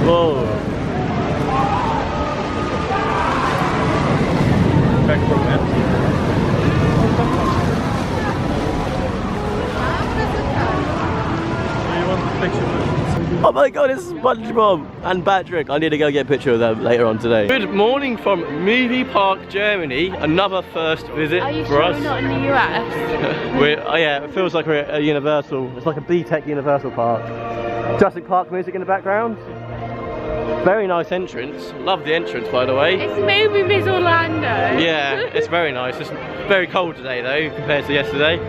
Whoa. Back from that. Oh my god, it's SpongeBob and Patrick. I need to go get a picture of them later on today. Good morning from Movie Park, Germany. Another first visit Are you for sure us. we're not in the US? Oh yeah, it feels like we're at a Universal. It's like a B-Tech Universal Park. Jurassic Park music in the background. Very nice entrance. Love the entrance, by the way. It's maybe Miss Orlando. Yeah, it's very nice. It's very cold today though, compared to yesterday.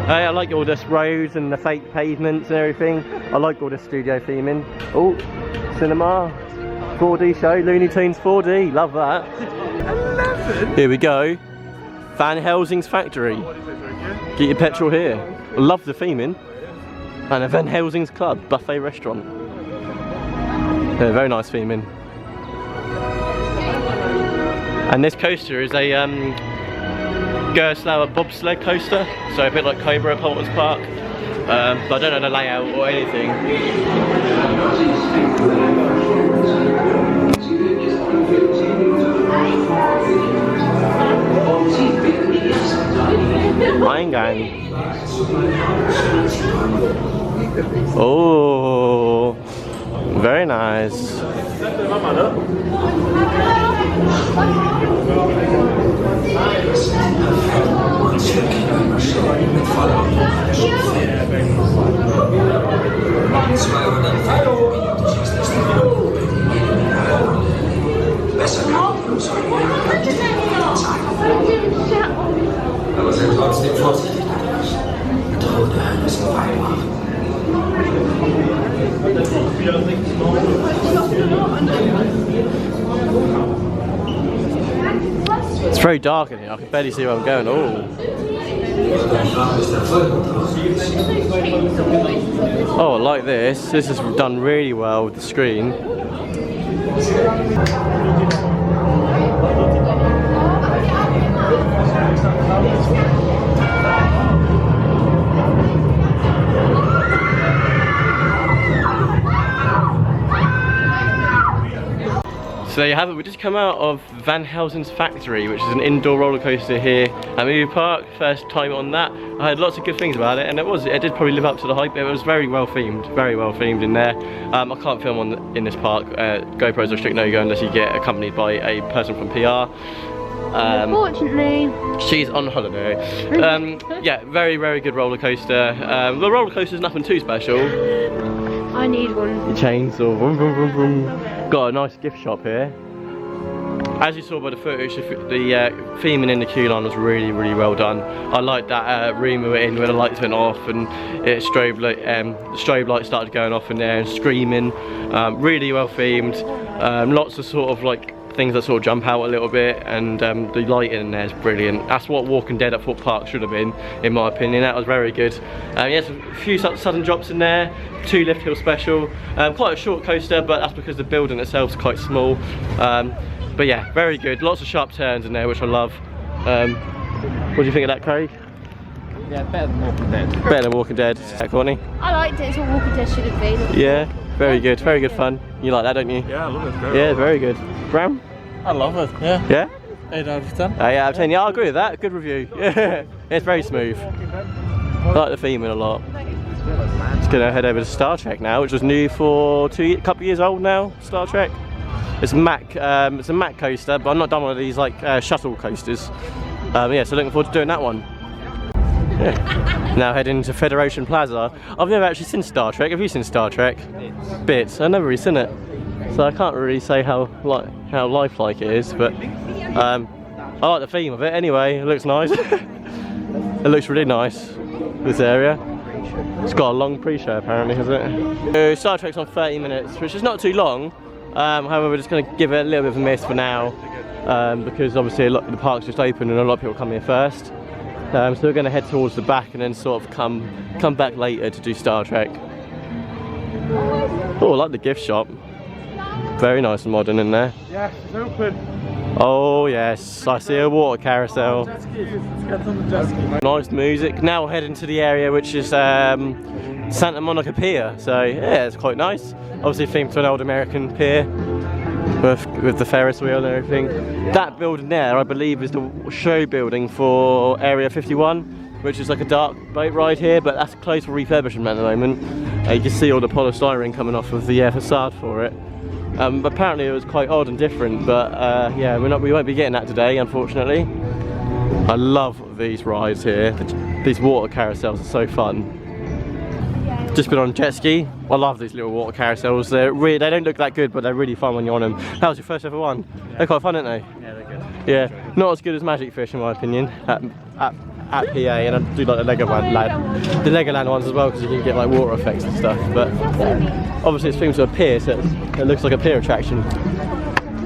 I like all this roads and the fake pavements and everything. I like all the studio theming. Oh, cinema, 4D show, Looney Tunes 4D, love that. 11? Here we go, Van Helsing's factory. Get your petrol here. Love the theming. And a Van Helsing's club, buffet restaurant. Yeah, very nice theming. And this coaster is a Gerstlauer bobsled coaster, so a bit like Cobra at Poultons Park, but I don't know the layout or anything. Eingang. Oh, very nice. Aber sei trotzdem vorsichtig dadurch. Bedrohung der Hölle ist noch einfach. It's very dark in here, I can barely see where I'm going. Oh, I like this. This is done really well with the screen. So there you have it, we just come out of Van Helsing's factory, which is an indoor roller coaster here at Movie Park. First time on that. I heard lots of good things about it, and it did probably live up to the hype. It was very well themed in there. I can't film in this park. GoPros are strict no-go unless you get accompanied by a person from PR. Unfortunately, she's on holiday. Yeah, very good roller coaster. The roller coaster's nothing too special. I need one. Chainsaw, vroom, vroom, vroom, vroom. Got a nice gift shop here. As you saw by the footage, the theming in the queue line was really well done. I liked that room we were in where the lights went off and the strobe lights started going off in there and screaming. Really well themed. Lots of sort of like things that sort of jump out a little bit, and the lighting in there is brilliant. That's what Walking Dead at Thorpe Park should have been, in my opinion. That was very good. Yes, a few sudden drops in there, 2 lift hill special. Quite a short coaster, but that's because the building itself is quite small. But yeah, very good. Lots of sharp turns in there, which I love. What do you think of that, Craig? Yeah, better than Walking Dead. Better than Walking Dead. Yeah, Courtney? I liked it. It's what Walking Dead should have been. Yeah, very good fun. You like that, don't you? Yeah, I love it. Yeah, very good. Bram? I love it, yeah. Yeah? 8 out of 10. 8 out of 10, yeah, I agree with that. Good review. Yeah, it's very smooth. I like the theming a lot. Just gonna head over to Star Trek now, which was new for a couple of years old now. Star Trek. It's a Mac coaster, but I'm not done one of these like shuttle coasters. Yeah, so looking forward to doing that one. Yeah. Now heading to Federation Plaza. I've never actually seen Star Trek. Have you seen Star Trek? Bits. I've never really seen it, so I can't really say how lifelike it is. But I like the theme of it anyway. It looks nice. It looks really nice. This area. It's got a long pre-show apparently, has it? So Star Trek's on 30 minutes, which is not too long. However, we're just going to give it a little bit of a miss for now, because obviously the park's just open and a lot of people come here first. So we're going to head towards the back and then sort of come back later to do Star Trek. Oh, I like the gift shop. Very nice and modern in there. Yeah, it's open. Oh yes, I see a water carousel. Let's get on the jet ski. Nice music. Now heading to the area which is Santa Monica Pier. So yeah, it's quite nice. Obviously themed to an old American pier with the Ferris wheel and everything. That building there, I believe, is the show building for Area 51, which is like a dark boat ride here, but that's closed for refurbishment at the moment. You can see all the polystyrene coming off of the facade for it. But apparently it was quite odd and different, but yeah, we won't be getting that today, unfortunately. I love these rides here. These water carousels are so fun. Just been on a jet ski. I love these little water carousels. They don't look that good, but they're really fun when you're on them. That was your first ever one. Yeah. They're quite fun, aren't they? Yeah, they're good. Yeah, not as good as Magic Fish in my opinion at PA, and I do like the Legoland ones as well, because you can get like water effects and stuff. But obviously it's themed to a pier, so it looks like a pier attraction.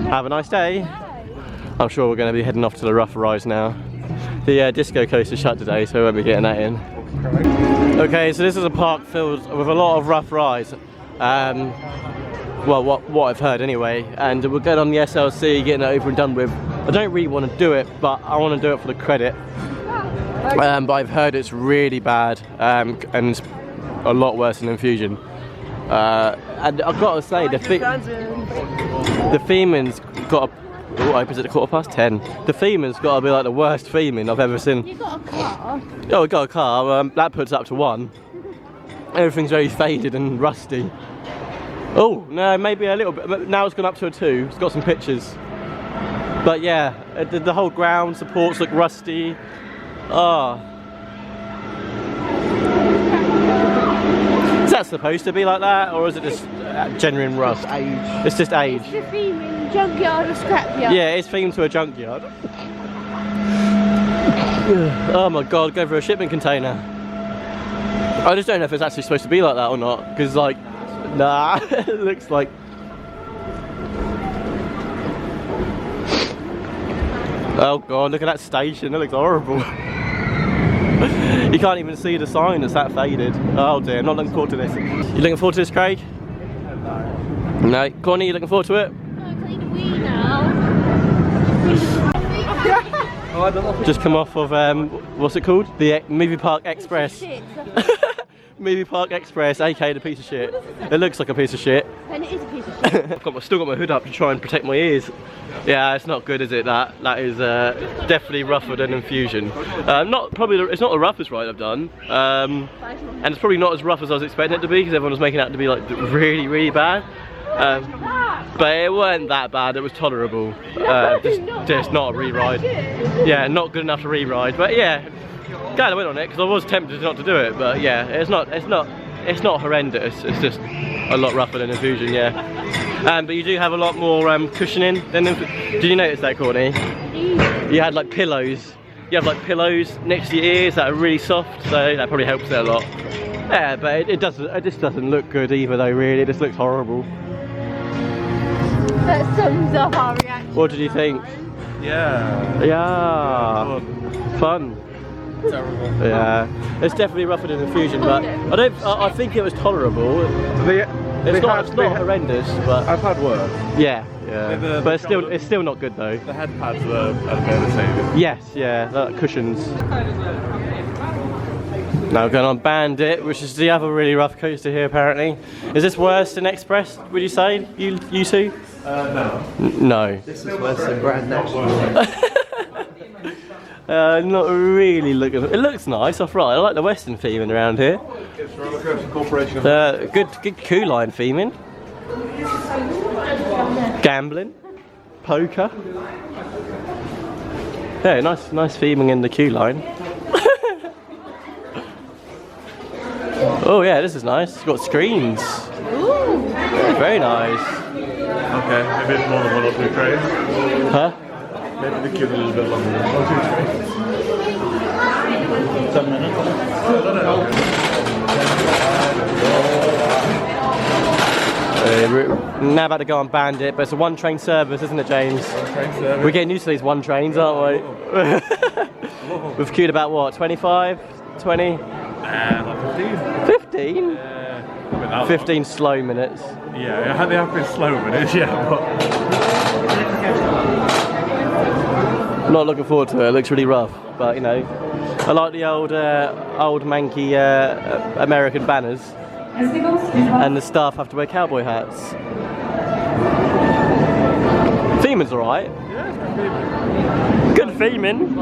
Have a nice day. I'm sure we're going to be heading off to the rough rides now. The disco coaster shut today, so we won't be getting that in. Okay, so this is a park filled with a lot of rough rides. Well, what I've heard anyway. And we're going on the SLC, getting it over and done with. I don't really want to do it, but I want to do it for the credit. But I've heard it's really bad, and it's a lot worse than Infusion. And I've got to say, the theming's got a... Oh, opens at 10:15. The theming's got to be like the worst theming I've ever seen. You got a car? Oh, we got a car. That puts up to 1. Everything's very faded and rusty. Oh, no, maybe a little bit. Now it's gone up to a 2. It's got some pictures. But yeah, the whole ground supports look rusty. Oh. Is that supposed to be like that, or is it just genuine rust? It's age. It's just age. It's the theming junkyard or scrapyard. Yeah, it's themed to a junkyard. Oh my god, go for a shipment container. I just don't know if it's actually supposed to be like that or not, because like, nah, it looks like... Oh god, look at that station, it looks horrible. You can't even see the sign, it's that faded. Oh dear, I'm not looking forward to this. You looking forward to this, Craig? No. Courtney, you looking forward to it? Just come off of, what's it called? The Movie Park Express. Movie Park Express, aka the piece of shit. It looks like a piece of shit. And it is a piece of shit. I've still got my hood up to try and protect my ears. Yeah, it's not good, is it? That is definitely rougher than Infusion. It's not the roughest ride I've done, and it's probably not as rough as I was expecting it to be, because everyone was making it out to be like really, really bad. But it weren't that bad. It was tolerable. Just not a re-ride. Yeah, not good enough to re-ride. But yeah, glad I went on it, because I was tempted not to do it. But yeah, it's not horrendous. It's just a lot rougher than Infusion. Yeah. But you do have a lot more cushioning than Did you notice that, Courtney? You had like pillows. You have like pillows next to your ears that are really soft, so that probably helps it a lot. Yeah, but it just doesn't look good either though, really. It just looks horrible. That sums up our reaction. What did you think? Yeah. Yeah. Fun. Terrible. Yeah. It's definitely rougher than Infusion, but I think it was tolerable. It's not horrendous, but I've had worse. yeah. But it's still not good though. The head pads were the same. Yes, yeah, cushions. Now we're going on Bandit, which is the other really rough coaster here apparently. Is this worse than Express, would you say, you two? No. No. This is worse than Grand National. Not really looking. It looks nice, off-right. I like the Western theming around here. Good Coup Line theming. Gambling, poker. Yeah, nice theming in the Coup Line. Oh yeah, this is nice. It's got screens. Ooh. Yeah, very nice. Okay, maybe it's more than 1 or 2 trains. Huh? Maybe the queue's a little bit longer than 1 or 2 trains. 7 minutes? We're now about to go on Bandit, but it's a 1 train service, isn't it, James? 1 train service. We're getting used to these 1 trains, aren't we? We've queued about what, 25, 20? Like 15. 15? Yeah. that 15 slow minutes. long. Yeah, they have been slow minutes, yeah, but... Not looking forward to it. It looks really rough, but you know, I like the old manky American banners, and the staff have to wear cowboy hats. Theming's alright. Yeah, good theming.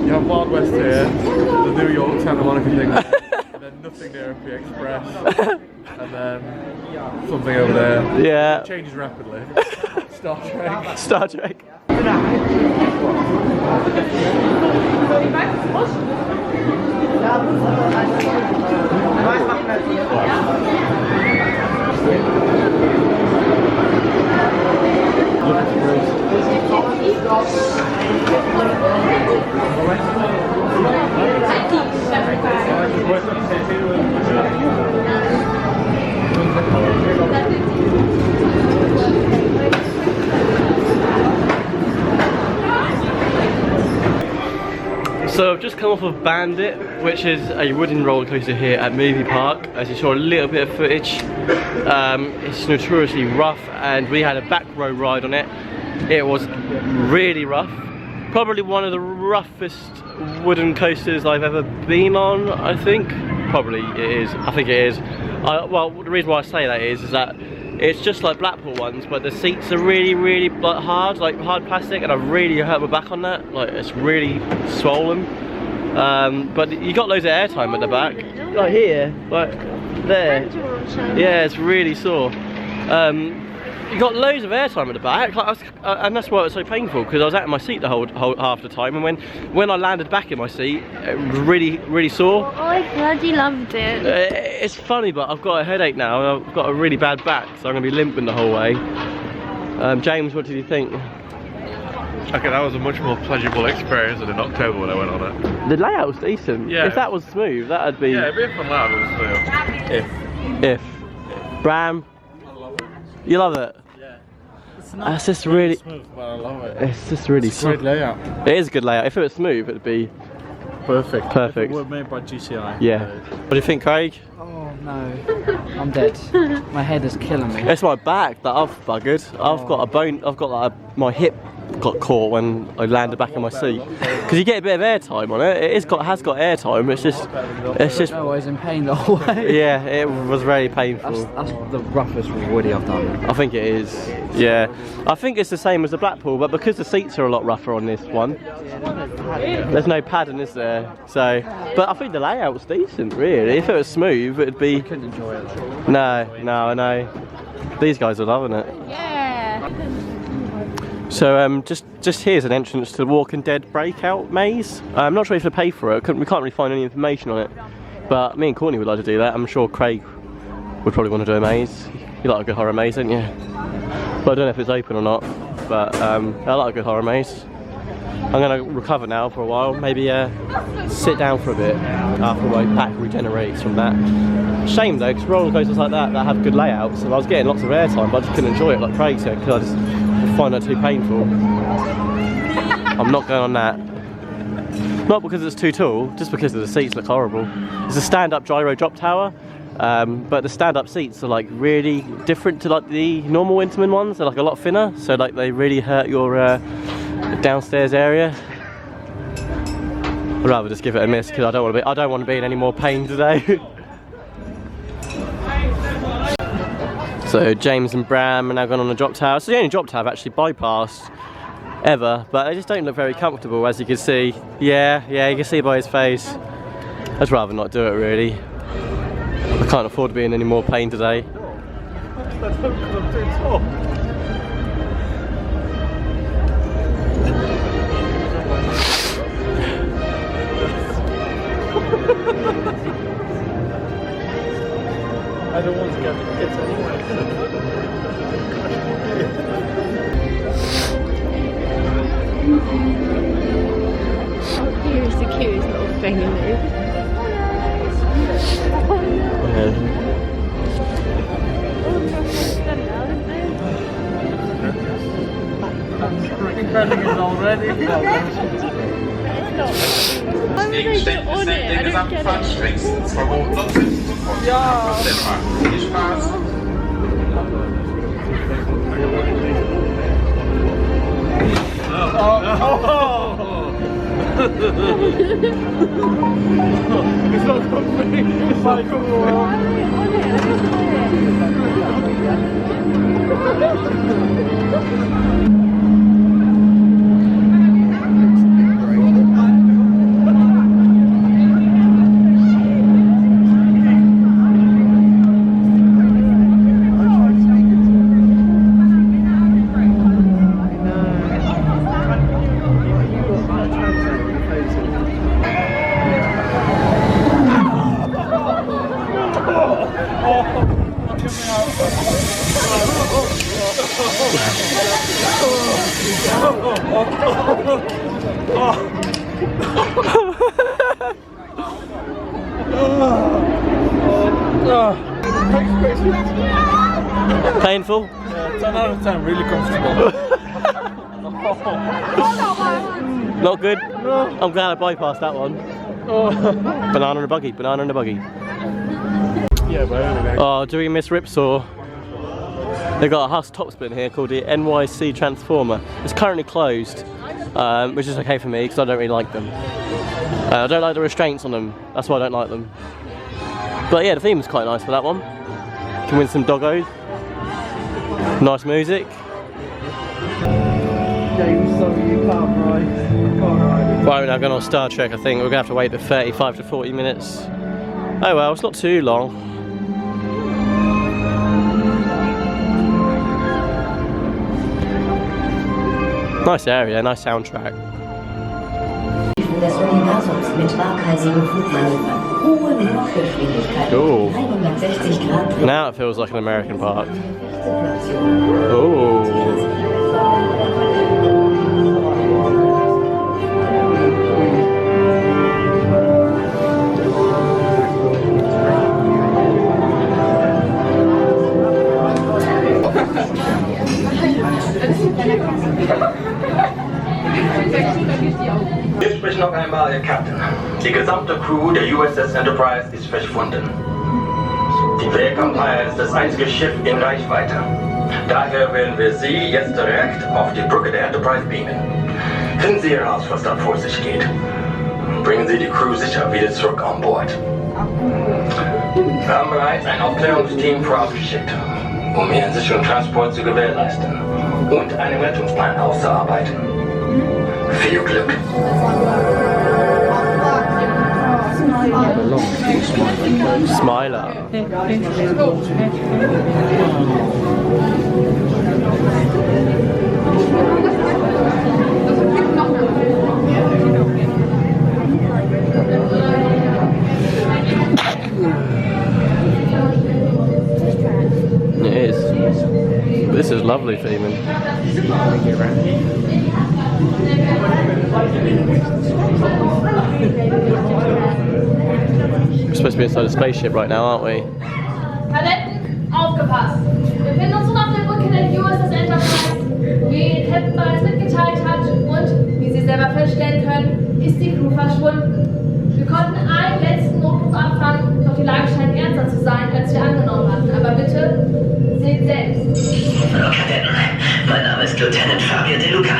you have Wild West here, the New York Santa Monica thing, and then nothing near MP Express, and then something over there. Yeah. It changes rapidly. Star Trek. Star Trek. So I've just come off of Bandit, which is a wooden roller coaster here at Movie Park. As you saw a little bit of footage, it's notoriously rough, and we had a back row ride on it. It was really rough. Probably one of the roughest wooden coasters I've ever been on, I think. Probably it is. I think it is. Well, the reason why I say that is that it's just like Blackpool ones, but the seats are really like hard plastic, and I've really hurt my back on that. Like, it's really swollen. But you got loads of airtime at the back. Like here, like there. Yeah, it's really sore. You got loads of airtime at the back, like and that's why it was so painful, because I was out in my seat the whole half the time, and when I landed back in my seat, it was really sore. Oh, I bloody loved it. It's funny, but I've got a headache now, and I've got a really bad back, so I'm going to be limping the whole way. James, what did you think? Okay, that was a much more pleasurable experience than in October when I went on it. The layout was decent. Yeah. If that was smooth, that'd be... Yeah, it'd be a fun layout if it was smooth. If. Bram, you love it? Yeah. It's just really... Smooth, but I love it. It's just really It's a great layout. It is a good layout. If it was smooth, it'd be Perfect. perfect. If it were made by GCI. Yeah. What do you think, Craig? Oh no, I'm dead. My head is killing me. It's my back that I've buggered. I've got a bone. I've got like my hip got caught when I landed back in my seat. Because you get a bit of airtime on it. Has got airtime. It's just. I was in pain the whole way. Yeah, it was very painful. That's the roughest woody I've done. I think it is. Yeah, I think it's the same as the Blackpool, but because the seats are a lot rougher on this one, there's no padding, is there? So, but I think the layout's decent, really. If it was smooth, it'd be. Couldn't enjoy it. No, I know. These guys are loving it. Yeah. So just here's an entrance to the Walking Dead breakout maze. I'm not sure if to pay for it. We can't really find any information on it. But me and Courtney would like to do that. I'm sure Craig would probably want to do a maze. You like a good horror maze, don't you? But I don't know if it's open or not. But I like a good horror maze. I'm going to recover now for a while. Maybe sit down for a bit after my back regenerates from that. Shame though, because roller coasters like that have good layouts, and I was getting lots of airtime, but I just couldn't enjoy it like Craig said, because I just find that too painful. I'm not going on that. Not because it's too tall, just because the seats look horrible. It's a stand-up gyro drop tower, but the stand-up seats are like really different to like the normal Winterman ones. They're like a lot thinner, so like they really hurt your downstairs area. I'd rather just give it a miss, because I don't want to be in any more pain today. So James and Bram are now going on the drop tower. It's the only drop tower I've actually bypassed ever, but they just don't look very comfortable, as you can see. Yeah, you can see by his face. I'd rather not do it, really. I can't afford to be in any more pain today. I don't want to get the kids anyway. Here's the cutest little thing in there. already. Why would they get on it? I don't get it. Ja. Viel Spaß. Painful? Yeah, 10 out of 10, really comfortable. Not good? I'm glad I bypassed that one. Banana in a buggy, banana in a buggy. Yeah, but anyway. Oh, do we miss Ripsaw? They've got a Huss top spin here called the NYC Transformer. It's currently closed, which is okay for me because I don't really like them. I don't like the restraints on them, that's why I don't like them. But yeah, the theme is quite nice for that one. Can win some doggos. Nice music. Right, we're now going on Star Trek. I think we're going to have to wait the 35 to 40 minutes. Oh well, it's not too long. Nice area, nice soundtrack. Des Universums mit waghalsigen Flugmanövern. Hohe Nordgeschwindigkeit. Ooh. 360 Grad. Now it feels like an American park. Oh. Hier spricht noch einmal Ihr Captain. Die gesamte Crew der USS Enterprise ist verschwunden. Die Wake Empire ist das einzige Schiff in Reichweite. Daher werden wir Sie jetzt direkt auf die Brücke der Enterprise beamen. Finden Sie heraus, was da vor sich geht. Bringen Sie die Crew sicher wieder zurück an Bord. Wir haben bereits ein Aufklärungsteam vorausgeschickt, um Ihren sicheren Transport zu gewährleisten und einen Rettungsplan auszuarbeiten. Viel Glück! Smiler. It is. This is lovely theming. We're supposed to be inside a spaceship right now, aren't we? Kadetten, aufgepasst! Wir befinden uns nun auf der Brücke der USS Enterprise, wie Captain bereits mitgeteilt hat, und, wie Sie selber feststellen können, ist die Crew verschwunden. Wir konnten einen letzten Notruf abfangen, doch die Lage scheint ernster zu sein, als wir angenommen hatten. Aber bitte, seht selbst. Hallo Kadetten, mein Name ist Lieutenant Fabio De Luca.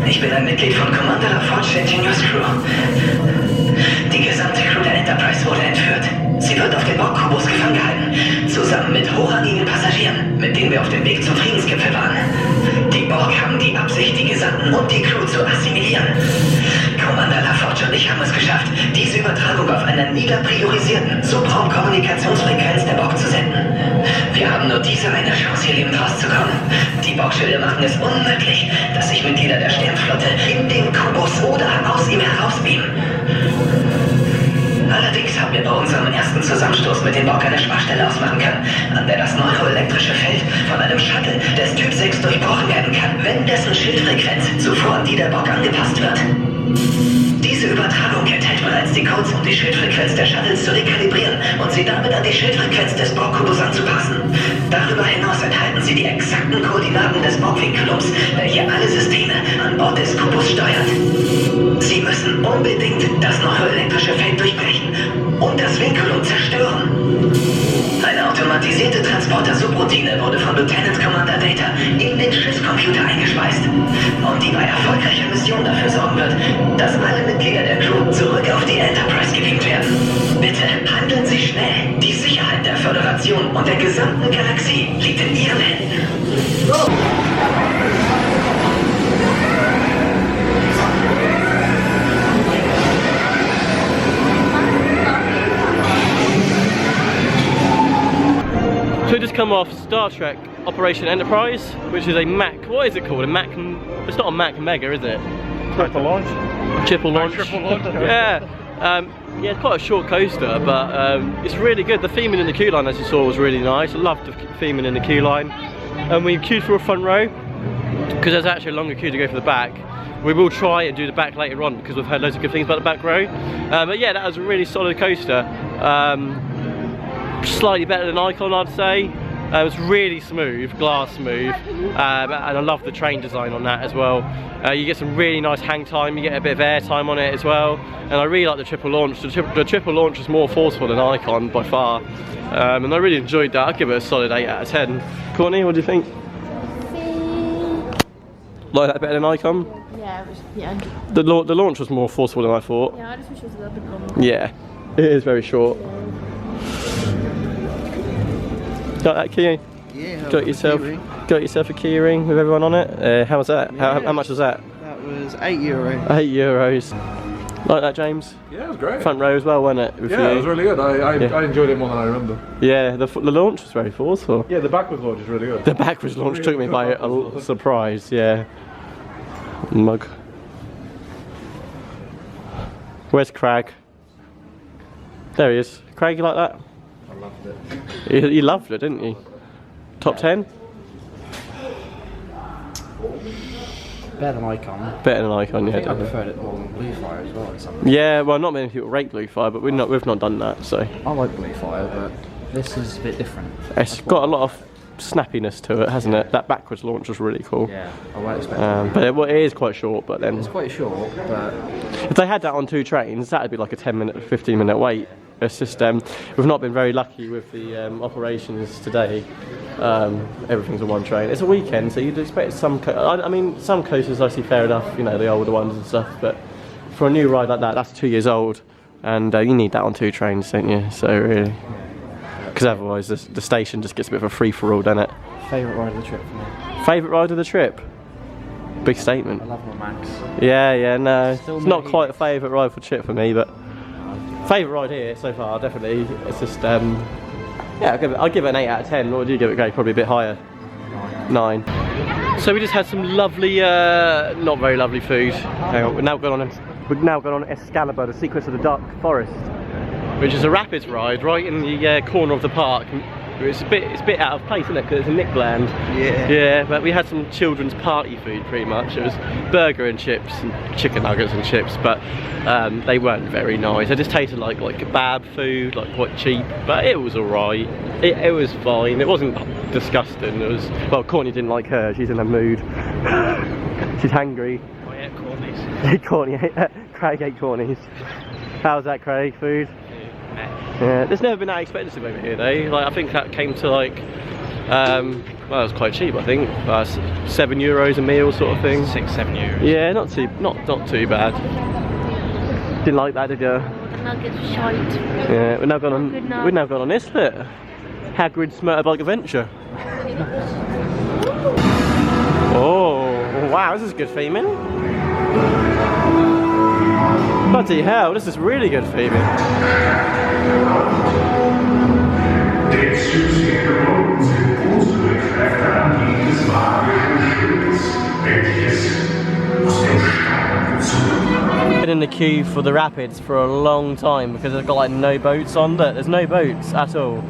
Ich bin ein Mitglied von Commander LaForge's Engineers Crew. Die gesamte Crew der Enterprise wurde entführt. Sie wird auf dem Borg-Kubus gefangen gehalten, zusammen mit hochrangigen Passagieren, mit denen wir auf dem Weg zum Friedensgipfel waren. Die Borg haben die Absicht, die Gesandten und die Crew zu assimilieren. Commander LaForge und ich haben es geschafft, diese Übertragung auf einer niederpriorisierten Subraumkommunikationsfrequenz der Borg zu senden. Wir haben nur diese eine Chance, hier lebend rauszukommen. Die Borgschilde machen es unmöglich, dass sich Mitglieder der Sternflotte in den Kubus oder aus ihm herausbeamen. Allerdings haben wir bei unserem ersten Zusammenstoß mit den Borg eine Schwachstelle ausmachen können, an der das neuroelektrische Feld von einem Shuttle des Typ 6 durchbrochen werden kann, wenn dessen Schildfrequenz zuvor an die der Borg angepasst wird. Diese Übertragung enthält bereits die Codes, um die Schildfrequenz der Shuttles zu rekalibrieren und sie damit an die Schildfrequenz des Borg-Kubus anzupassen. Darüber hinaus enthalten sie die exakten Koordinaten des Borg-Vinculums, welche alle Systeme an Bord des Kubus steuert. Sie müssen unbedingt das neuroelektrische Feld durchbrechen und das Vinculum zerstören. Eine automatisierte Transporter-Subroutine wurde von Lieutenant Commander Data in den Schiffscomputer eingespeist, und die bei erfolgreicher Mission dafür sorgen wird, dass alle Mitglieder der Crew zurück auf die Enterprise gebeamt werden. Bitte handeln Sie schnell. Die Sicherheit der Föderation und der gesamten Galaxie liegt in Ihren Händen. So we just come off Star Trek Operation Enterprise, which is a Mac, what is it called? A Mac, it's not a Mac Mega, is it? Triple launch. Triple launch. Triple launch. Yeah. Yeah, it's quite a short coaster, but it's really good. The theming in the queue line, as you saw, was really nice. I loved the theming in the queue line. And we queued for a front row, because there's actually a longer queue to go for the back. We will try and do the back later on, because we've heard loads of good things about the back row. But yeah, that was a really solid coaster. Slightly better than Icon, I'd say. It was really smooth, glass smooth, and I love the train design on that as well. You get some really nice hang time, you get a bit of air time on it as well, and I really like the triple launch. The triple launch was more forceful than Icon by far, and I really enjoyed that. I'd give it a solid 8 out of 10. Courtney, what do you think? Like that better than Icon? Yeah, it was, yeah. The launch was more forceful than I thought. Yeah, I just wish it was a little bit longer. Yeah, it is very short. Got that key? Yeah. Got yourself a key ring with everyone on it. How was that? Yeah. How much was that? That was €8. €8. Like that, James? Yeah, it was great. Front row as well, wasn't it? Yeah, it was really good. I enjoyed it more than I remember. Yeah, the launch was very forceful. Yeah, the backwards launch is really good. The backwards launch took me by a surprise, yeah. Mug. Where's Craig? There he is. Craig, you like that? I loved it. You loved it, didn't you? Top 10? Better than Icon. Better than Icon, yeah. I think I preferred it more than Blue Fire as well. In some ways. Yeah, well, not many people rate Blue Fire, but we've not done that, so. I like Blue Fire, but this is a bit different. It's got a lot of snappiness to it, hasn't it? That backwards launch was really cool. Yeah, I won't expect it. But it is quite short, but then... It's quite short, but... If they had that on 2 trains, that would be like a 10-minute, 15-minute wait. It's just, we've not been very lucky with the operations today. Everything's on 1 train. It's a weekend, so you'd expect some... I mean, some coasters I see fair enough, you know, the older ones and stuff, but for a new ride like that, that's 2 years old, and you need that on 2 trains, don't you? So really... Because otherwise the station just gets a bit of a free-for-all, doesn't it? Favourite ride of the trip for me. Favourite ride of the trip? Big statement. I love my Max. Yeah, no. Still it's not maybe. quite a favourite ride for trip for me, but favourite ride here so far, definitely. It's just, yeah, I'll give it an 8 out of 10. What would you give it, Greg? Probably a bit higher. 9. So we just had some lovely, not very lovely food. Hang on, we've now gone on Excalibur, the Secrets of the Dark Forest, which is a rapids ride right in the corner of the park. It's a bit out of place, isn't it? Because it's in Nickland. Yeah. Yeah, but we had some children's party food, pretty much. It was burger and chips, and chicken nuggets and chips, but they weren't very nice. They just tasted like kebab food, like quite cheap. But it was alright. It was fine. It wasn't disgusting. It was, well, Courtney didn't like her. She's in a mood. She's hangry. Oh yeah, Courtney's. Courtney, Craig ate Courtney's. How's that, Craig? Food? Yeah, there's never been that expensive over here though. Like I think that came to like, well, it was quite cheap. I think €7 a meal, sort of thing. 6-7 euros. Yeah, not too bad. Didn't like that, did you? Nuggets were shite. Yeah, we've now gone on this bit. Hagrid's Motorbike Adventure. Oh wow, this is good theming. Bloody hell, this is really good theming. Been in the queue for the rapids for a long time because they've got like no boats on. Look, there's no boats at all.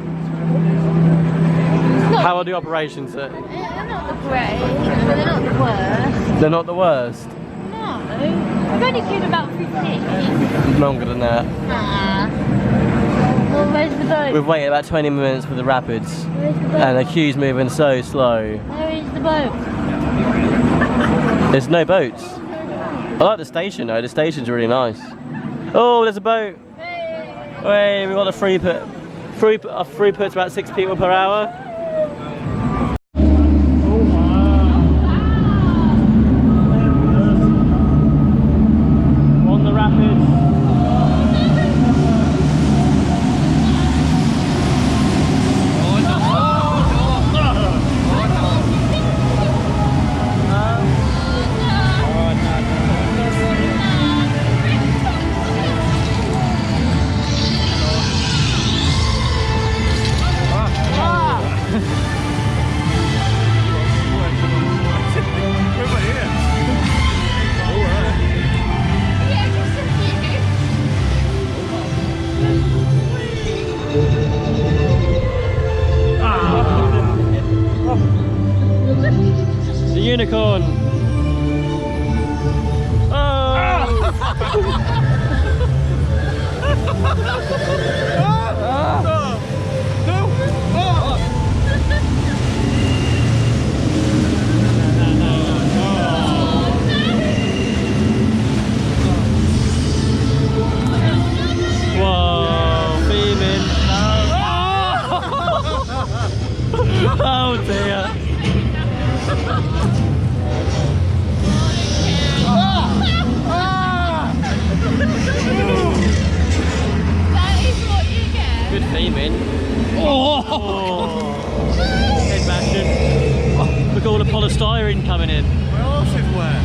How are the operations? They're not the great, but they're not the worst. They're not the worst. No. I've only queued about 15. Longer than that. Nah. Well, where's the boat? We've waited about 20 minutes for the rapids. Where's the boat? And the queue's moving so slow. Where is the boat? There's no boats. I like the station though, the station's really nice. Oh, there's a boat. Hey, we got a free Throughput's about 6 people per hour. On the rapids. The unicorn. Oh dear. That is what you get. Good theming. Oh! Head bashing. Look at all the polystyrene coming in. My arse is wet.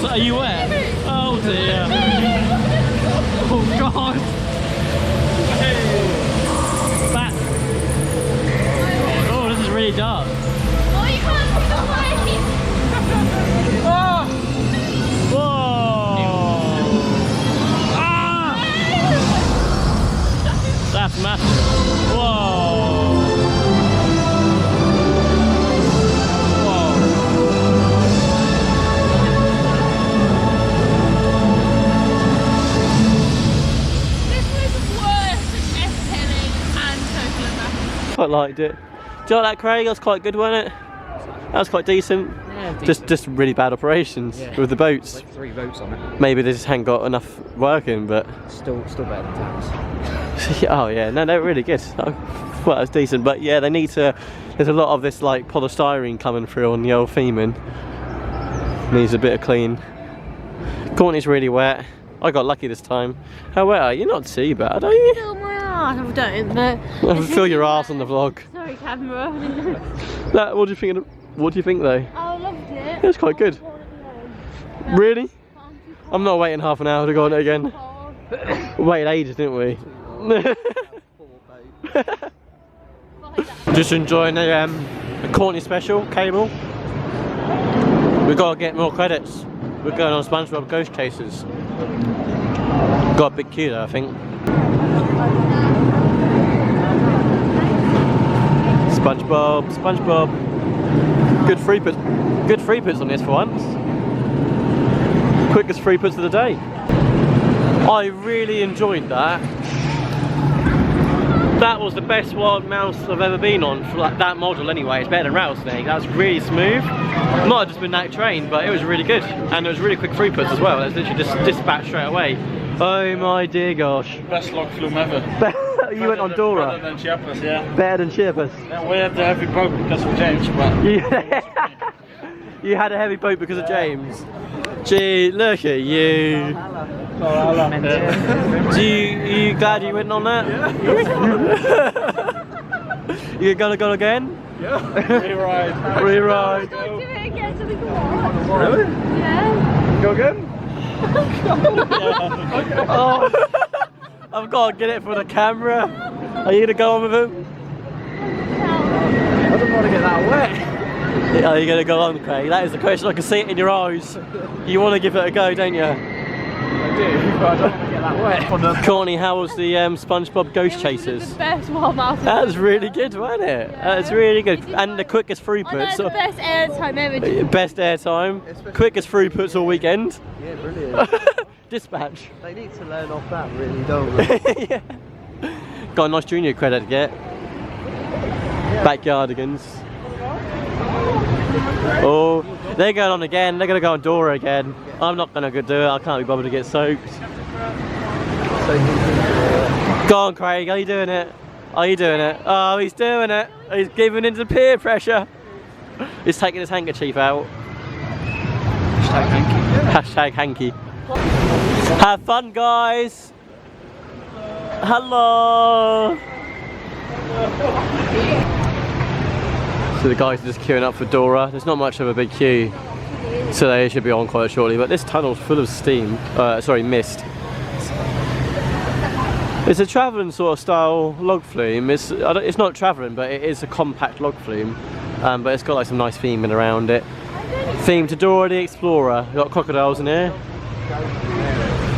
Are you wet? Oh dear. Oh god. Back. Oh, this is really dark. Oh, you can't see the light. Oh! Whoa! Ah! That's massive. Whoa! Quite liked it. Do you like that, Craig? That was quite good, wasn't it? That was quite decent. Yeah, decent. Just really bad operations with the boats. Like 3 boats on it. Maybe they just hadn't got enough working, but Still better than Thames. oh yeah, no, they're really good. Well, that's decent, but yeah, they need to. There's a lot of this like polystyrene coming through on the old theming. Needs a bit of clean. Courtney's really wet. I got lucky this time. How wet are you? Not too bad, are you? Feel my arse. I don't, but. I feel your arse on the vlog. Sorry, camera. What do you think? What do you think though? I loved it. It's quite good. Really? I'm not waiting half an hour to go on it again. We waited ages, didn't we? Just enjoying the Courtney special cable. We've got to get more credits. We're going on SpongeBob Ghost Chasers. Got a big queue there, I think. SpongeBob. Good throughputs on this for once. Quickest throughputs of the day. I really enjoyed that. That was the best wild mouse I've ever been on for like that model anyway. It's better than rattlesnake. That was really smooth. Might have just been that trained, but it was really good. And it was really quick throughputs as well. It was literally just dispatched straight away. Oh my dear gosh. Best log flume ever. You went on Dora? Better than Chiapas, yeah. Better than Chiapas? Yeah, we had the heavy boat because of James, but... You had a heavy boat because of James? Gee, look at you. You glad you went on that? Yeah. You gonna go again? Yeah. Reride. Reride. Do it again to the garage. Really? Yeah. Go again? Oh, I've got to get it for the camera. Are you gonna go on with him? I don't want to get that wet. Are you going to go on, Craig? That is the question. I can see it in your eyes. You want to give it a go, don't you? I do, but I don't want to get that wet. Courtney, how was the SpongeBob Ghost Chasers? The best one out of That was really good, wasn't it? Yeah. That's really good. And the quickest throughput. I know, the best airtime ever. Best airtime. Quickest throughputs all weekend. Yeah, brilliant. Dispatch. They need to learn off that, really, don't they? Yeah. Got a nice junior credit to get. Backyardigans. Oh, they're going on again. They're going to go on Dora again. I'm not going to do it. I can't be bothered to get soaked. Go on, Craig. Are you doing it? Are you doing it? Oh, he's doing it. He's giving into peer pressure. He's taking his handkerchief out. Hashtag hanky. Hashtag hanky. Have fun, guys. Hello. So the guys are just queuing up for Dora. There's not much of a big queue, so they should be on quite shortly. But this tunnel's full of steam. Mist. It's a travelling sort of style log flume. It's not travelling, but it is a compact log flume. But it's got like some nice theming around it. Theme to Dora the Explorer. We've got crocodiles in here.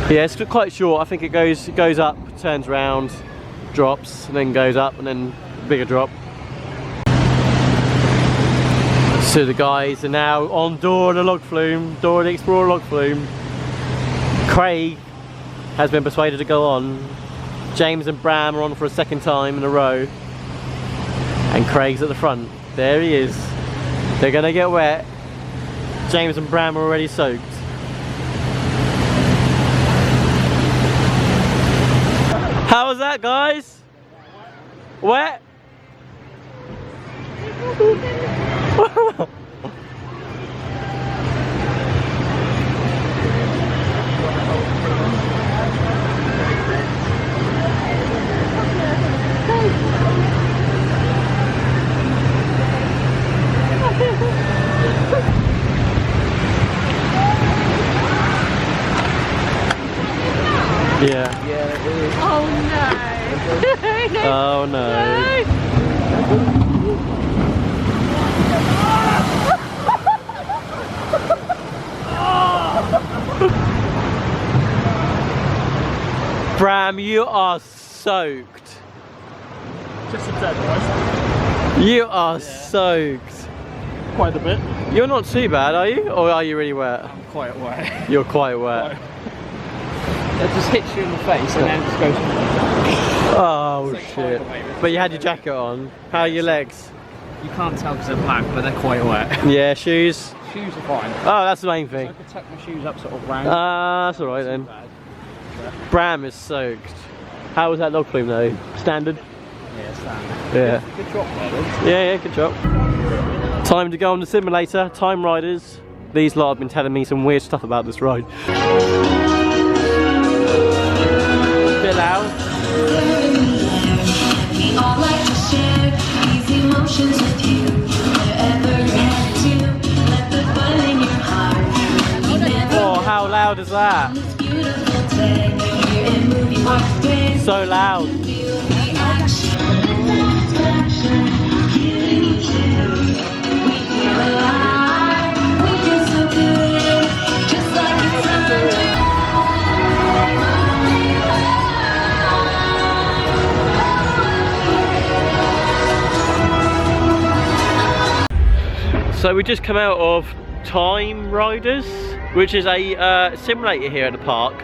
Yeah, it's quite short. I think it goes up, turns round, drops, and then goes up, and then bigger drop. So the guys are now on Dora the log flume, Dora the Explorer log flume. Craig has been persuaded to go on. James and Bram are on for a second time in a row. And Craig's at the front. There he is. They're gonna get wet. James and Bram are already soaked. How was that, guys? Wet? Yeah. Yeah, it is. Oh no. Oh no. Bram, you are soaked. Just a tad, guys. You are soaked. Quite a bit. You're not too bad, are you? Or are you really wet? I'm quite wet. You're quite wet. It just hits you in the face and then it just goes. Oh It's like shit. fire away. But you had your jacket on. How are your legs? You can't tell because they're black, but they're quite wet. Yeah, shoes? Shoes are fine. Oh, that's the main So thing. I could tuck my shoes up sort of round. That's alright then. Bad. Bram is soaked. How was that log flume though? Standard? Yeah, it's that. Yeah. Good drop there, Yeah, good job. Time to go on the simulator. Time riders. These lot have been telling me some weird stuff about this ride. Bit loud. We all like to share these emotions with you. Wherever you're headed to, let the fun in your heart. We never Oh, how loud is that? this beautiful day. Here in movie park days. So loud. Feel the action. Feeling each other. We feel alive. We feel so good. Just like it's under. So we just come out of Time Riders, which is a simulator here at the park.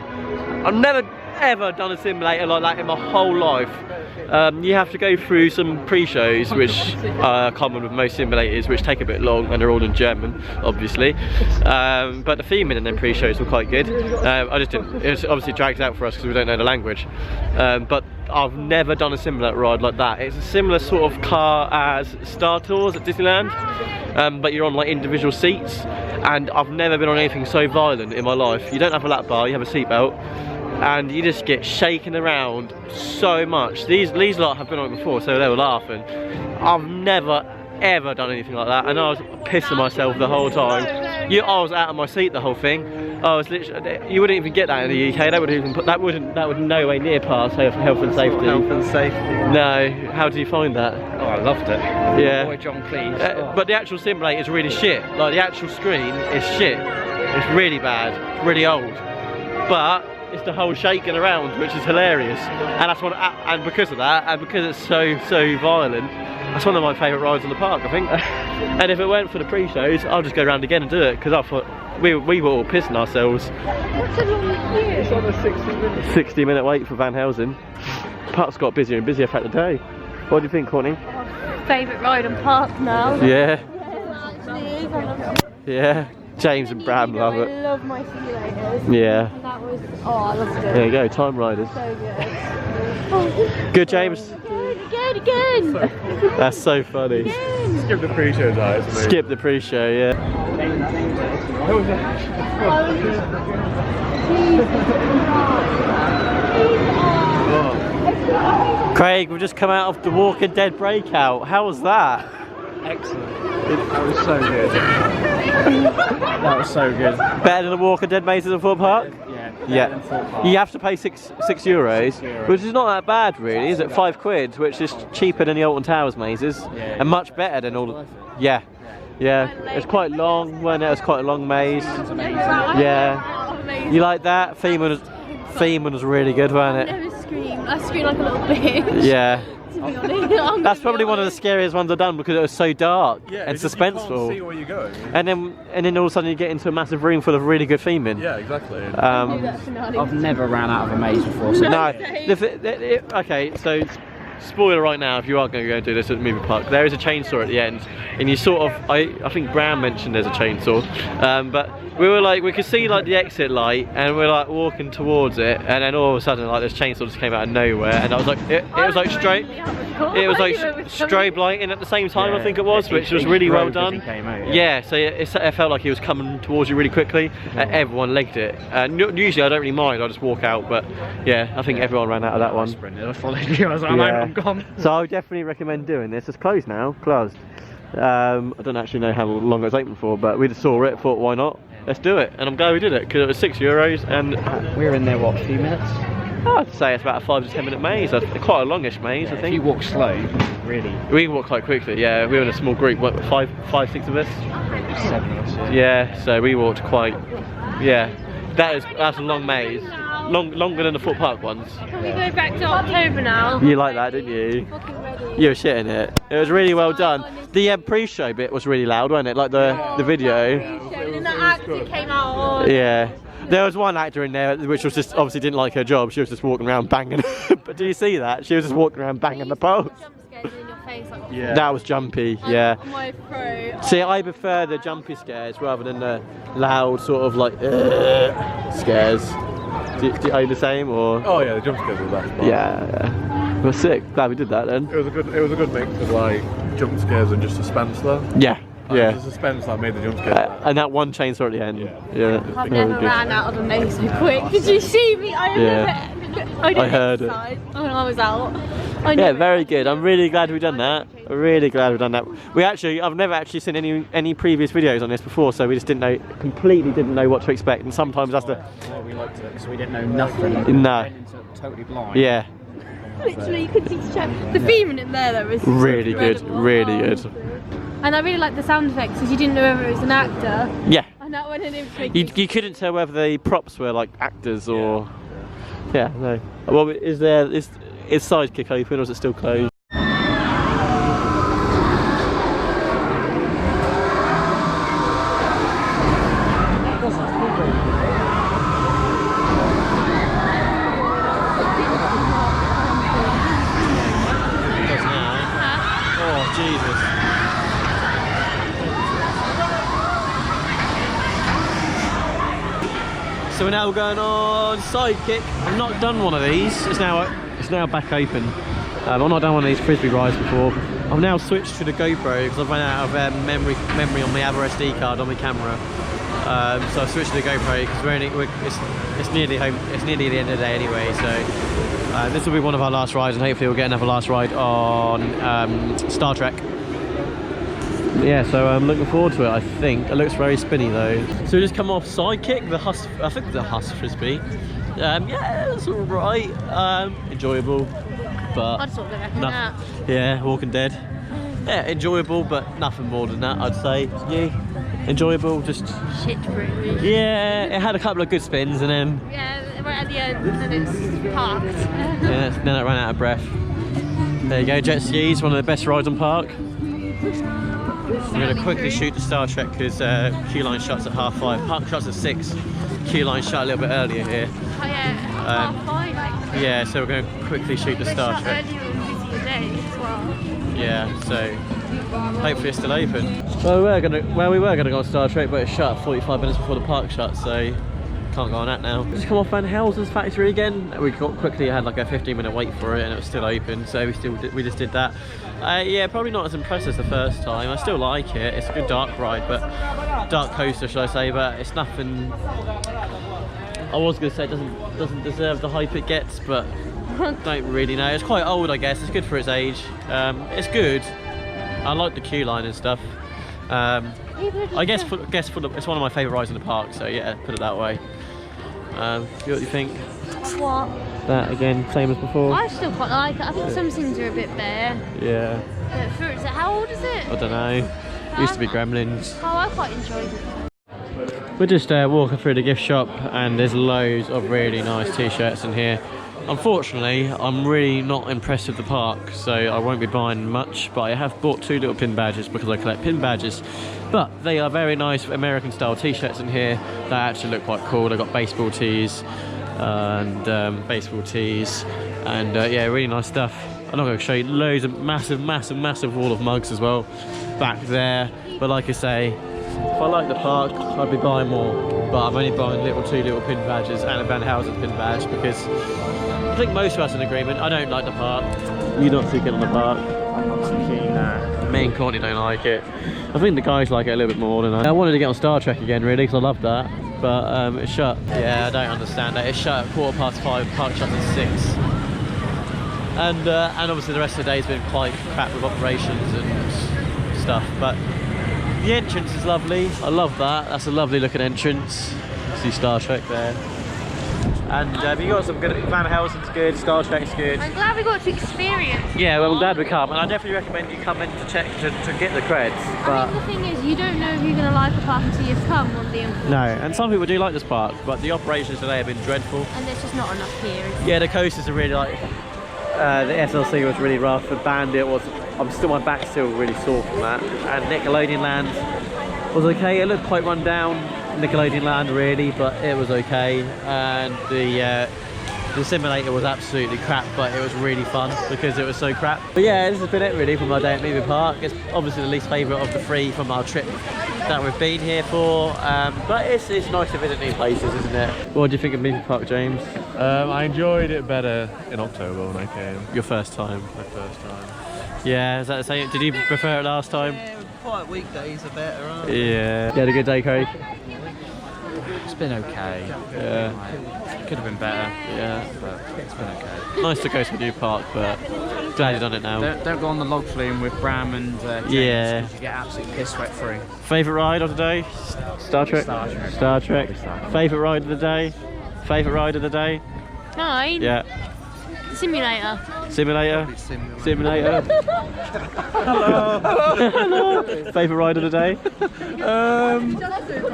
I've never ever done a simulator like that in my whole life. You have to go through some pre-shows, which are common with most simulators, which take a bit long, and they're all in German, obviously. But the theming in them pre-shows were quite good. I just didn't. It was obviously dragged out for us because we don't know the language. But I've never done a simulator ride like that. It's a similar sort of car as Star Tours at Disneyland, but you're on like individual seats. And I've never been on anything so violent in my life. You don't have a lap bar, you have a seatbelt. And you just get shaken around so much. These lot have been on it before, so they were laughing. I've never ever done anything like that, and I was pissing myself the whole time. I was out of my seat the whole thing. I was literally, you wouldn't even get that in the UK. They would even put that would no way near pass health and safety. Health and safety. No. How do you find that? Oh, I loved it. Yeah. Boy John Cleese. But the actual simulator is really shit. Like the actual screen is shit. It's really bad, really old. But it's the whole shaking around, which is hilarious. And that's one. And because of that, and because it's so violent, that's one of my favourite rides in the park, I think. And if it weren't for the pre-shows, I'll just go around again and do it because I thought we were all pissing ourselves. What's the long queue? It's on a 60-minute. 60-minute wait for Van Helsing. Park's got busier and busier throughout the day. What do you think, Courtney? Favourite ride and park now. Yeah. Actually, I love it. Yeah. James and Bram love I it. love my simulators. Yeah. And that was, I loved it. There you go, Time Riders. So good. Good, James. Good again. That's so funny. Skip the pre-show, guys. Skip the pre-show, yeah. Craig, we've just come out of the Walking Dead breakout. How was that? Excellent. That was so good. That was so good. Better than the Walking Dead mazes in Thorpe Park? Yeah. You have to pay €6, which is not that bad really, is it? £5, which is cheaper than the Alton Towers mazes, and much better than all the... Yeah. It's quite long, wasn't it? It was quite a long maze. Yeah. You like that? Theme was really good, wasn't it? I never screamed. I screamed like a little bitch. Yeah. To be honest. That's probably one of the scariest ones I've done because it was so dark and suspenseful. You can't see where you're going. And then all of a sudden you get into a massive room full of really good theming. Yeah, exactly. I've never ran out of a maze before. So No. Okay, so spoiler right now, if you are going to go and do this at the movie park, there is a chainsaw at the end, and you sort of, I think Bram mentioned there's a chainsaw, but we were like, we could see like the exit light, and we're like walking towards it, and then all of a sudden like this chainsaw just came out of nowhere, and I was like, it was like strobe lighting at the same time, I think it was, which was really well done. Yeah, so it felt like he was coming towards you really quickly, and everyone legged it. Usually I don't really mind, I just walk out, but yeah, I think everyone ran out of that one. I followed you. I was like, I'm gone. So I would definitely recommend doing this. It's closed now, closed. I don't actually know how long it was open for, but we just saw it, thought why not? Let's do it, and I'm glad we did it because it was €6, and we were in there what, a few minutes? I'd say it's about a 5 to 10 minute maze. Quite a longish maze, I think. If you walk slow, really. We walked quite quickly. Yeah, we were in a small group. What, five, 6 of us? 7 of us. Yeah, so we walked quite. Yeah, that's a long maze. Longer than the Thorpe Park ones. Can we go back to October now? You like that, didn't you? You were shitting it. It was really well done. The pre-show bit was really loud, wasn't it? Like the video. And then the actor came out. Yeah. There was one actor in there which was just obviously didn't like her job. She was just walking around banging. But did you see that? She was just walking around banging the poles. Yeah. That was jumpy, yeah. My throat. See, I prefer the jumpy scares rather than the loud sort of like scares. Are you the same or? Oh yeah, the jump scares were the best part. Yeah. Well, sick. Glad we did that then. It was a good mix of like jump scares and just suspense though. Yeah. The suspense that made the jump scares. And that one chainsaw at the end. Yeah. I've never ran out of a maze so quick. Did you see me? I heard it. When I was out. Yeah, very good. I'm really glad we've done that. Really glad we've done that. I've never actually seen any previous videos on this before, so we just completely didn't know what to expect. And sometimes that's the. Well, we liked it because we didn't know nothing. No. We went into totally blind. Yeah. Literally, you could see the theming in there was really good, really good. And I really like the sound effects because you didn't know whether it was an actor. Yeah. And that one you couldn't tell whether the props were like actors or. Yeah, no. Well, is Sidekick open or is it still closed? Oh, Jesus. So we're now going on Sidekick. I've not done one of these. It's now back open. I've not done one of these frisbee rides before. I've now switched to the GoPro because I've run out of memory on my other SD card on my camera. So I've switched to the GoPro because it's nearly home. It's nearly the end of the day anyway. So this will be one of our last rides, and hopefully we'll get another last ride on Star Trek. Yeah, so I'm looking forward to it. I think it looks very spinny though. So we just come off Sidekick, I think the Huss frisbee. Yeah, it's all right. Enjoyable. but I'd sort of go back in that. yeah, Walking Dead. Yeah, enjoyable, but nothing more than that, I'd say. You enjoyable? Just Shit, really. yeah, it had a couple of good spins, and then Yeah, right at the end, and it's parked. yeah, then it ran out of breath. There you go, jet skis, one of the best rides on park. We're going to quickly shoot the Star Trek because queue line shuts at 5:30. Park shuts at 6. Queue line shut a little bit earlier here. Oh yeah, 5:30. Like, Yeah, so we're going to quickly shoot the they Star shut Trek. earlier on busier days as well. Yeah, so hopefully it's still open. Well, we were gonna go on Star Trek, but it shut 45 minutes before the park shut, so can't go on that now. Just come off Van Helsing's factory again. We got quickly had like a 15-minute wait for it, and it was still open, so we just did that. Yeah, probably not as impressed as the first time. I still like it. It's a good dark ride, but dark coaster, should I say? But it's nothing. I was gonna say it doesn't deserve the hype it gets, but don't really know. It's quite old, I guess. It's good for its age. It's good. I like the queue line and stuff. I guess it's one of my favourite rides in the park. So yeah, put it that way. What do you think? What? That again, same as before. I still quite like it. I think some things are a bit bare. Yeah. How old is it? I don't know. Used to be Gremlins. Oh, I quite enjoyed it. We're just walking through the gift shop, and there's loads of really nice t-shirts in here. Unfortunately, I'm really not impressed with the park, so I won't be buying much, but I have bought 2 little pin badges because I collect pin badges. But they are very nice American style t-shirts in here that actually look quite cool. They've got baseball tees and yeah, really nice stuff. I'm not going to show you loads of massive wall of mugs as well back there, but like I say, if I like the park, I'd be buying more, but I'm only buying 2 little pin badges and a Van Helsing pin badge because I think most of us are in agreement. I don't like the park. You're not too keen on the park? I'm not too keen, nah. Me and Courtney don't like it. I think the guys like it a little bit more than I wanted to get on Star Trek again, really, because I love that, but it's shut. Yeah, I don't understand that. It's shut at 5:15, park shut at 6. And obviously the rest of the day's been quite crap with operations and stuff, but the entrance is lovely. I love that. That's a lovely looking entrance. See Star Trek there. And you got some good. Van Helsing's good. Star Trek's good. I'm glad we got to experience. Yeah, well, I'm glad we come, and I definitely recommend you come in to check to get the creds. But I mean, the thing is, you don't know if you're going to like a park until you've come on the influence. no, and some people do like this park, but the operations today have been dreadful. And there's just not enough here. Yeah, the coasters are really like. The SLC was really rough. The Bandit was. My back's still really sore from that. And Nickelodeon Land was okay. It looked quite run down. Nickelodeon Land really, but it was okay. And the simulator was absolutely crap, but it was really fun because it was so crap. But yeah, this has been it really for my day at Movie Park. It's obviously the least favourite of the 3 from our trip that we've been here for, but it's nice to visit new places, isn't it? What do you think of Movie Park, James? I enjoyed it better in October when I came. Your first time? My first time. Yeah, is that the same? Did you prefer it last time? Yeah, quite weekdays are better, aren't they? Yeah. You had a good day, Craig? It's been okay. Yeah. Could have been better. Yeah. But it's been okay. Nice to go to a new park, but glad you've done it now. Don't go on the log flume with Bram and James. Yeah. You get absolutely piss wet free. Favourite ride of the day? Star Trek? Star Trek. Star Trek. Favourite ride of the day? Favourite ride of the day? Mine? Yeah. Simulator. Simulator? Simulator. Hello. Favourite ride of the day? I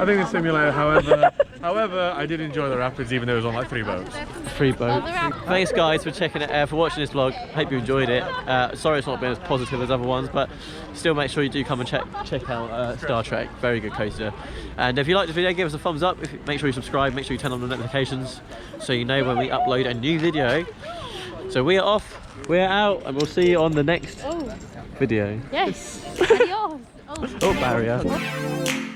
think the simulator, however, I did enjoy the rapids even though it was on like 3 boats. 3 boats. Thanks guys for checking it, for watching this vlog. Hope you enjoyed it. Sorry it's not been as positive as other ones, but still make sure you do come and check out Star Trek. Very good coaster. And if you like this video, give us a thumbs up. Make sure you subscribe. Make sure you turn on the notifications so you know when we upload a new video. So we are off. We're out, and we'll see you on the next video. Yes. Adios. Oh, barrier.